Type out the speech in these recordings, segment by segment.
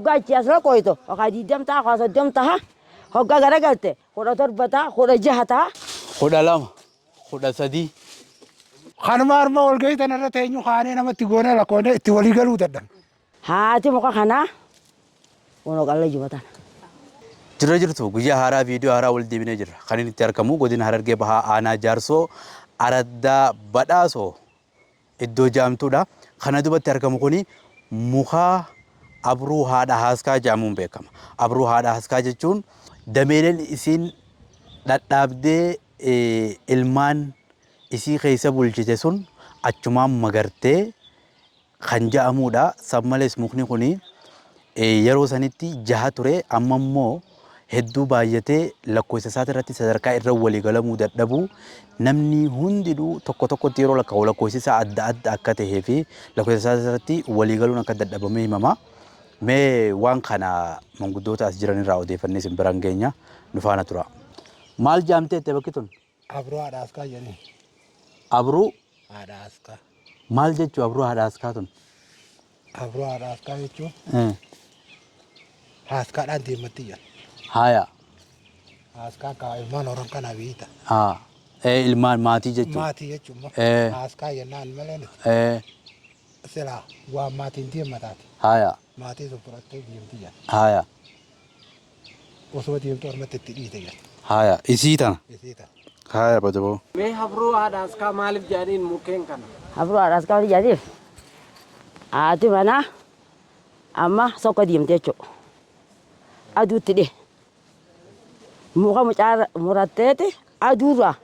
Gaachi asirra qoyito hoggaa diidamtaa hoggaa soddomtaa hoggaa garagalte kudha torbataa kudha jahataa. Kudha lama kudha sadii. Kanuma harma wal gahii tanarra teenyu kaanee namatti goonee lakkoonee itti walii galuu dadhan. Haati muka kanaa kunoo qalla jibatan. Jira jirtu guyyaa haaraa viidiyoo haaraa wal deebinee jirra. Kan inni itti argamu godina Harargee Bahaa Aanaa Jaarsoo Araddaa Badhaasoo iddoo jaamtuudha. Kana duubatti argamu kuni muka abruu haadha haaskaa jedhamuun beekama. Abruu haadha haaskaa jechuun dameeleen isiin dhadhaabdee ilmaan isii keessa bulchite sun achumaan magartee kan jedhamudha. Sammalees mukni kuni yeroo sanitti jaha ture amma immoo hedduu baay'atee lakkoofsa isaati irratti sadarkaa irra walii galamuu dadhabuu namni hundinuu tokko tokkotti yeroo lakkoofsi isaa adda adda akka ta'ee fi lakkoofsa isaati irratti walii galuun akka dadhabame himama. Mee waan kana manguddoota as jiran irraa odeeffannee isin biraan geenya nu faana tura. Maal jaamtee itti bakki tun? Abruu haadha haaskaa jedhanii. Abruu Haadha haaskaa. maal jechuu abruu haadha haaskaa tun? Abruu haadha haaskaa jechuun haaskaadhaan deematti jedhan. Haya. Haaskaa kaa ilmaan horan kana biita. Ilmaan maatii jechuun. Maatii jechuun haaskaa jennaan malee silaa waan maatiin deemmataati. Haya. Maatii sun fudhattee deemti jedhan. Haya. Osoo deemtu ormatti itti dhiite jedhan. Haya. Isii tana. Isii tana. Haya badaboo. Mee abruu haadha haaskaa maaliif jedhaniin mukkeen kana? Abruu haadha haaskaa wali jedhaniif haati manaa amma sokka deemte jechuudha. Aduutti dhee muka mucaa muratteeti aduurraa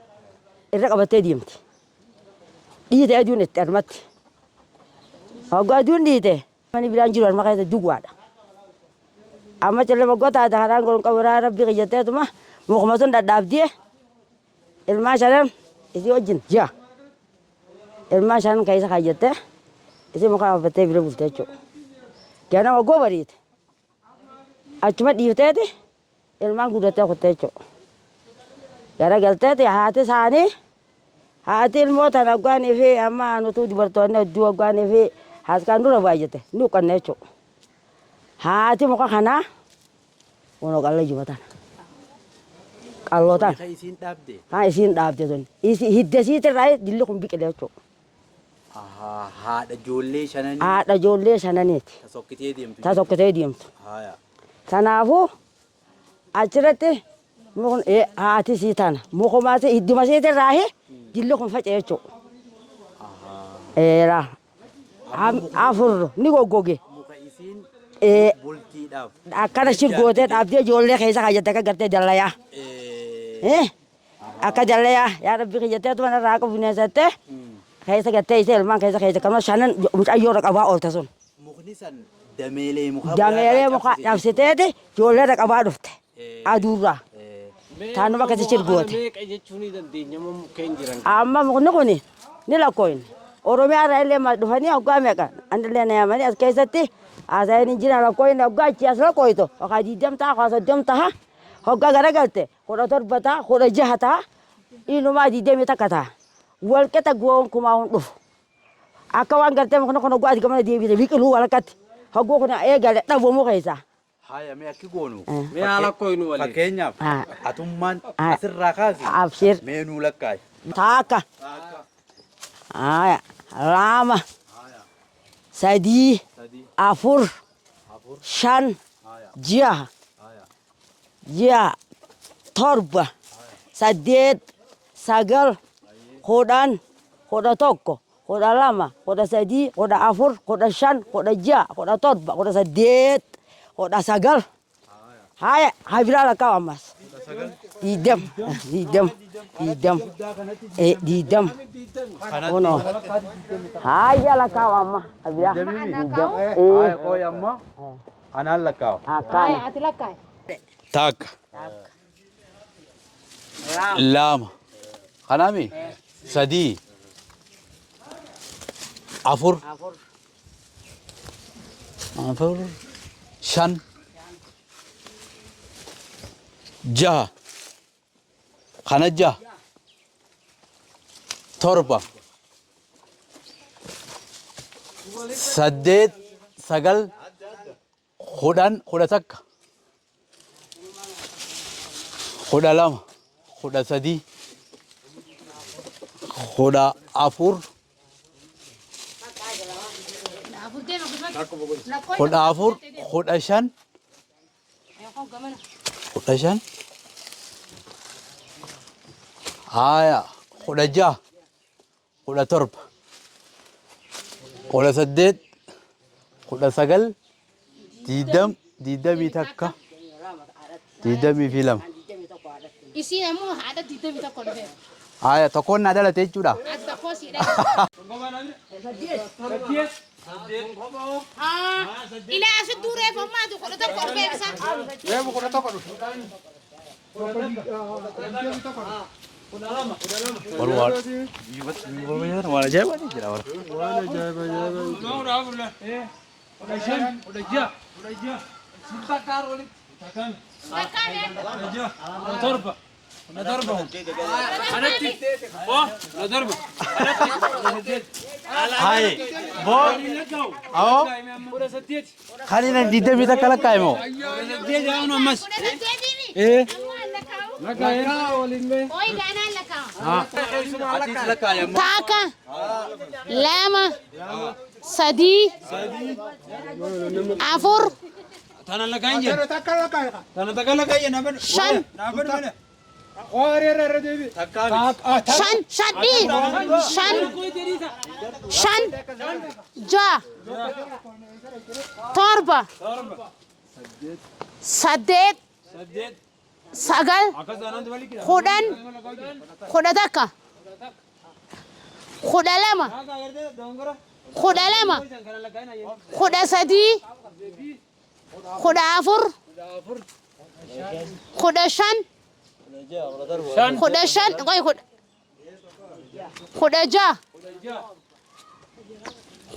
irra qabattee deemti. Dhiite aduun itti armatti. Hoggaa aduun dhiite mani biraan jiru arma keessa duwwaadha. Amma callee moggoota karaan godhuun qabu irraa rabbi qiyyateetuma mukuma sun dhadhaabdee ilmaan shanan isii wajjin ji'a. Ilmaan shanan keessa kaayyattee isii muka qabattee bira bulte jechuudha. Ganama goga bariite. Achuma dhiifteeti ilmaan guddattee kuttee jechuudha. Gara galteeti haati isaanii haati ilmoota naggaanii fi amma nuti dubartoonni hedduu naggaanii fi haaskaan dura baay'ate ni uqqanne jechuudha. Haati muka kanaa kunoo qalla jibatan. Qallootaan. Isiin dhaabde. Haa isiin dhaabde sun. Hidda isiitirraa dilli kun biqile jechuudha. Haadha ijoollee shananii. Haadha ijoollee shananiiti. Tasokkitee deemtu. Tasokkitee deemtu. Haya. Kanaafuu achirratti haati isii tana mukumaa hidduma isiitirraa dilli kun faca'e jechuudha. Eeraa afur ni goggoge. Muka isiin bultiidhaaf. Akkana shirgootee dhaabdee ijoollee keessa kaayyattee akka gartee dallayaa. Akka dallayaa yaa rabbi kiyyattee tuma irraa qabu bineensatti keessa gartee isee ilmaan keessa kanuma shanan mucayyoorra qabaa oolte sun. Mukni san dameelee muka. Dameelee muka dhabsiteeti ijoolleerra qabaa dhufte aduurraa. Taanuma akkasi shirgoote. Meeqa jechuu ni dandeenya mukkeen jiran? Amma mukni kun ni lakkooyne. Oromiyaa irraa illee dhufanii hoggaa meeqa andillee na yaamanii as keessatti haasa'anii jiran lakkooyne hoggaa achi as lakkooyito hoggaa diidamtaa hoggaa soddomtaa hoggaa garagalte kudha torbataa kudha jahataa inumaa diidamii takka ta'a. Walqixa gonkumaa hun dhufu. Akka waan gartee mukni kun hoggaa ati gamana deebite biqiluu walakkaatti hogguu kun eegale dhabamuu keessaa. Haya mee akki goonu. Mee haala koynu waliin. Fakkeenyaaf atummaan asirraa kaasi. Abshir. Mee nuu lakkaayi. Taakka. Haya lama sadii afur shan ji'a torba saddeet sagal kudhan kudha tokko kudha lama kudha sadii kudha afur kudha shan kudha ja'a kudha torba kudha saddeet kudha sagal. Haya habira lakkaa'u ammas. Diidam. Kuno. Haya lakkaa'u amma habira. Diidam. Haya kooyi amma anaan lakkaawu. Akkana. Ati lakkaa'i. Takka. Lama. Kanaami sadii. Afur. Shan. Jaha. Kana jaha. Torba. Saddeet. Sagal. kudha takka kudha lama kudha sadii kudha afur kudha afur kudha shan haya kudha jaha kudha torba kudha saddeet kudha sagal diidamii takka diidamii fi lama Isi namu ada di dalam kita kolbe. haya tokkoon naa dhalate jechuudha. Ada kosi dah. Ila asyik dure forma tu kalau tak kolbe bisa. Wala jaya bani jira wala. Hai, bo, ao, kali na dide mita kala kaya mo. Oi gana lakau. Taka, lama, sadi, afur, shan, shan, ja, torba, sadet, sagal, khuda taka, khuda lama, khuda sadi, khuda afur, khuda shan, khuda ja,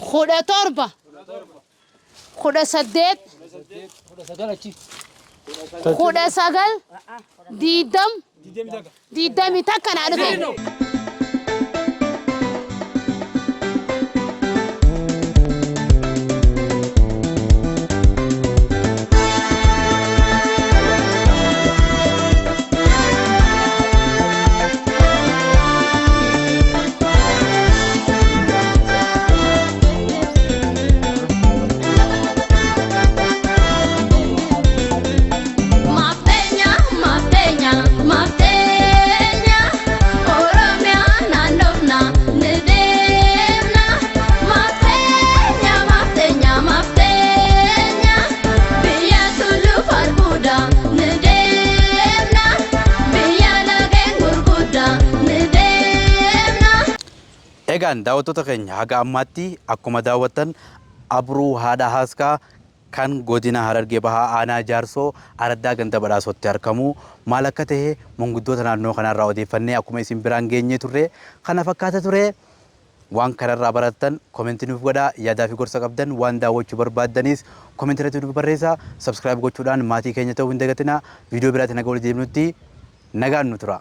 khuda torba, khuda sadet, khuda sagal, didam itakan ada tu. Egaan daawwattoota keenya haga ammaatti akkuma daawwattan abruu haadha haaskaa kan godina Harargee Bahaa aanaa Jaarsoo araddaa ganda badhaasootti argamu maal akka ta'e manguddoota naannoo kanarraa odeeffannee akkuma isin biraan geenye turre kana fakkaata ture waan kanarraa barattan komentii nuuf godhaa yaadaa fi gorsa qabdan waan daawwachuu barbaaddanis komentii irratti nuuf barreessaa subscribe gochuudhaan maatii keenya ta'uu hin dagatinaa viidiyoo biraatiin nagaan nu tura.